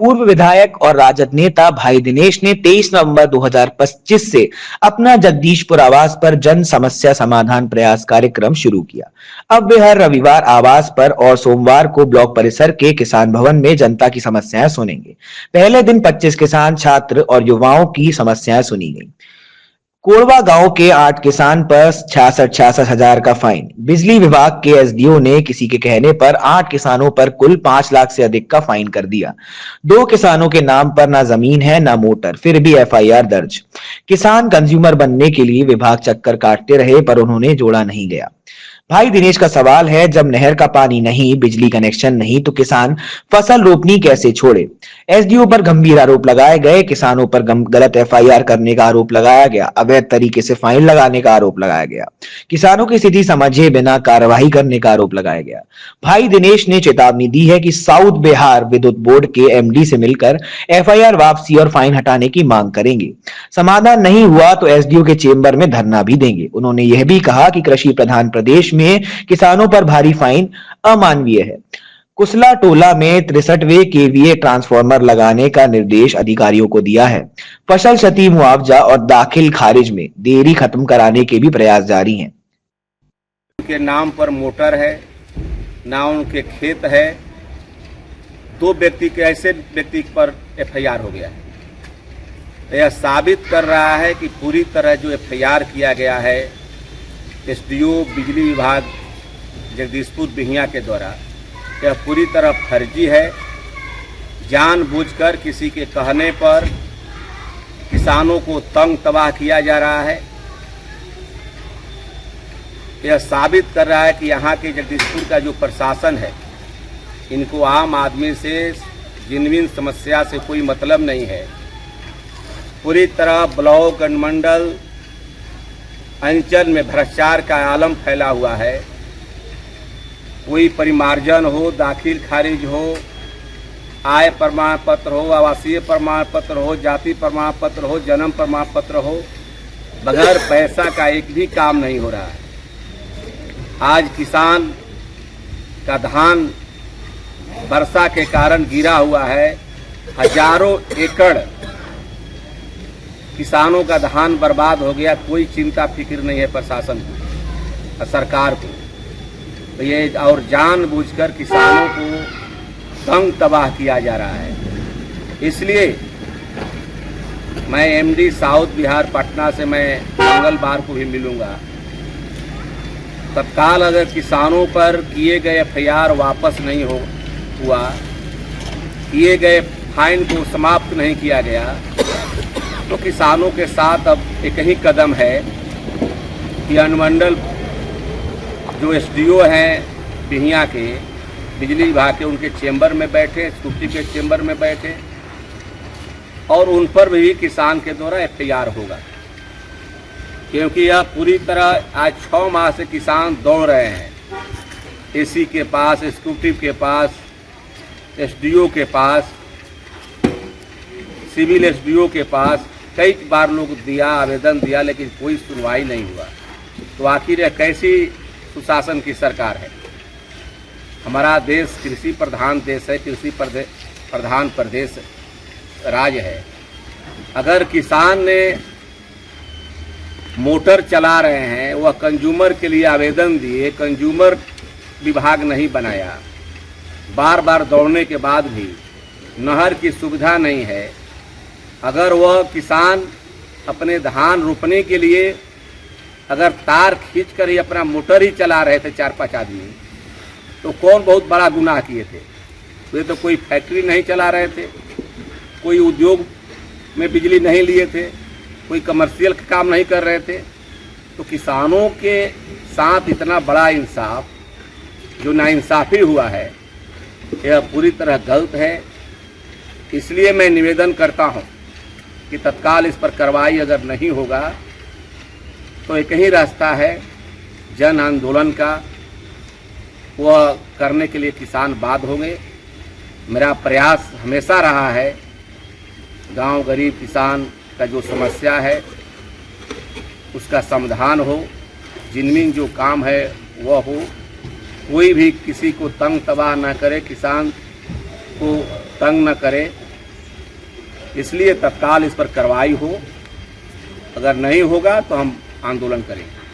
पूर्व विधायक और राजद नेता भाई दिनेश ने 23 नवंबर 2025 से अपना जगदीशपुर आवास पर जन समस्या समाधान प्रयास कार्यक्रम शुरू किया। अब वे हर रविवार आवास पर और सोमवार को ब्लॉक परिसर के किसान भवन में जनता की समस्याएं सुनेंगे। पहले दिन 25 किसान, छात्र और युवाओं की समस्याएं सुनी गई। कोरबा गांव के 8 किसान पर 66 हजार का फाइन। बिजली विभाग के एसडीओ ने किसी के कहने पर 8 किसानों पर कुल 5 लाख से अधिक का फाइन कर दिया। 2 किसानों के नाम पर ना जमीन है ना मोटर, फिर भी एफआईआर दर्ज। किसान कंज्यूमर बनने के लिए विभाग चक्कर काटते रहे पर उन्होंने जोड़ा नहीं गया। भाई दिनेश का सवाल है, जब नहर का पानी नहीं, बिजली कनेक्शन नहीं, तो किसान फसल रोपनी कैसे छोड़े। एसडीओ पर गंभीर आरोप लगाए गए। किसानों पर गलत एफआईआर करने का आरोप लगाया गया। अवैध तरीके से फाइन लगाने का आरोप लगाया गया। किसानों की स्थिति समझे बिना कार्रवाई करने का आरोप लगाया गया। भाई दिनेश ने चेतावनी दी है कि साउथ बिहार विद्युत बोर्ड के एमडी से मिलकर एफआईआर वापसी और फाइन हटाने की मांग करेंगे। समाधान नहीं हुआ तो एसडीओ के चेंबर में धरना भी देंगे। उन्होंने यह भी कहा कि कृषि प्रधान प्रदेश में किसानों पर भारी फाइन अमानवीय है। कुसला टोला में 63वें केवीए ट्रांसफार्मर लगाने का निर्देश अधिकारियों को दिया है। फसल क्षति मुआवजा और दाखिल खारिज में देरी खत्म कराने के भी प्रयास जारी हैं। उनके नाम पर मोटर है, ना उनके खेत है। 2 व्यक्ति के ऐसे व्यक्ति पर एफआईआर हो गया है। तो यह साबित कर रहा है कि पूरी तरह जो एफआईआर किया गया है एसडीओ बिजली विभाग जगदीशपुर बिहिया के द्वारा, यह पूरी तरह फर्जी है। जानबूझकर किसी के कहने पर किसानों को तंग तबाह किया जा रहा है। यह साबित कर रहा है कि यहाँ के जगदीशपुर का जो प्रशासन है, इनको आम आदमी से जिनविन समस्या से कोई मतलब नहीं है। पूरी तरह ब्लॉक अनुमंडल अंचल में भ्रष्टाचार का आलम फैला हुआ है। कोई परिमार्जन हो, दाखिल खारिज हो, आय प्रमाण पत्र हो, आवासीय प्रमाण पत्र हो, जाति प्रमाण पत्र हो, जन्म प्रमाण पत्र हो, बगैर पैसा का एक भी काम नहीं हो रहा है। आज किसान का धान वर्षा के कारण गिरा हुआ है। हजारों एकड़ किसानों का धान बर्बाद हो गया। कोई चिंता फिक्र नहीं है प्रशासन को, सरकार को। तो ये और जानबूझकर किसानों को तंग तबाह किया जा रहा है। इसलिए मैं एमडी साउथ बिहार पटना से मैं मंगलवार को भी मिलूंगा। तत्काल अगर किसानों पर किए गए एफआईआर वापस नहीं हुआ, किए गए फाइन को समाप्त नहीं किया गया, तो किसानों के साथ अब एक ही कदम है कि अनुमंडल जो एसडीओ हैं बिहिया के बिजली विभाग के, उनके चेंबर में बैठे, स्कूटी के चेंबर में बैठे और उन पर भी किसान के द्वारा एफआईआर होगा। क्योंकि यह पूरी तरह आज 6 माह से किसान दौड़ रहे हैं, एसी के पास, स्कूटी के पास, एसडीओ के पास, सिविल एसडीओ के पास। कई बार लोग दिया, आवेदन दिया, लेकिन कोई सुनवाई नहीं हुआ। तो आखिर यह कैसी सुशासन की सरकार है। हमारा देश कृषि प्रधान देश है, कृषि प्रधान प्रदेश राज्य है। अगर किसान ने मोटर चला रहे हैं, वह कंज्यूमर के लिए आवेदन दिए, कंज्यूमर विभाग नहीं बनाया, बार बार दौड़ने के बाद भी नहर की सुविधा नहीं है। अगर वह किसान अपने धान रोपने के लिए अगर तार खींचकर ही अपना मोटर ही चला रहे थे 4-5 आदमी, तो कौन बहुत बड़ा गुनाह किए थे। वे तो कोई फैक्ट्री नहीं चला रहे थे, कोई उद्योग में बिजली नहीं लिए थे, कोई कमर्शियल काम नहीं कर रहे थे। तो किसानों के साथ इतना बड़ा इंसाफ, जो नाइंसाफ़ी हुआ है, यह पूरी तरह गलत है। इसलिए मैं निवेदन करता हूं कि तत्काल इस पर कार्रवाई अगर नहीं होगा तो एक ही रास्ता है जन आंदोलन का, वह करने के लिए किसान बाध्य होंगे। मेरा प्रयास हमेशा रहा है गांव गरीब किसान का जो समस्या है उसका समाधान हो, जिनमें जो काम है वह हो, कोई भी किसी को तंग तबाह न करे, किसान को तंग न करे। इसलिए तत्काल इस पर कार्रवाई हो, अगर नहीं होगा तो हम आंदोलन करेंगे।